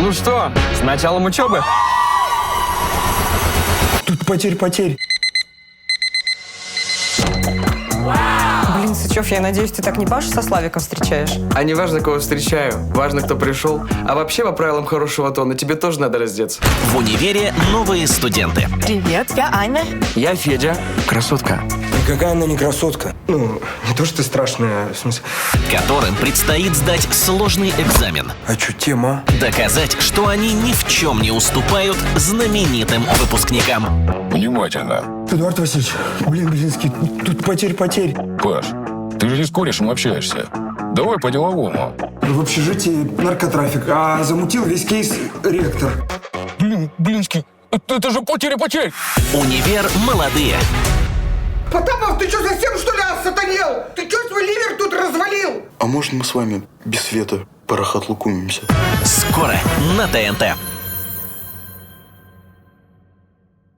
Ну что, с началом учебы? Тут потерь. Блин, Сычев, я надеюсь, ты так не Пашу со Славиком встречаешь? А не важно, кого встречаю, важно, кто пришел. А вообще, по правилам хорошего тона, тебе тоже надо раздеться. В универе новые студенты. Привет, я Аня. Я Федя. Красотка. Никакая она не красотка. Ну, не то, что ты страшная, в смысле. Которым предстоит сдать сложный экзамен. А что, тема? Доказать, что они ни в чем не уступают знаменитым выпускникам. Внимательно. Эдуард Васильевич, Блинский, тут потерь. Паш, ты же не с корешем общаешься. Давай по-деловому. В общежитии наркотрафик, а замутил весь кейс ректор. Блинский, это же потеря. Универ молодые. Потапов, ты что, совсем что ли осатанел? Ты что свой ливер тут развалил? А может мы с вами без света порохотлукумимся? Скоро на ТНТ.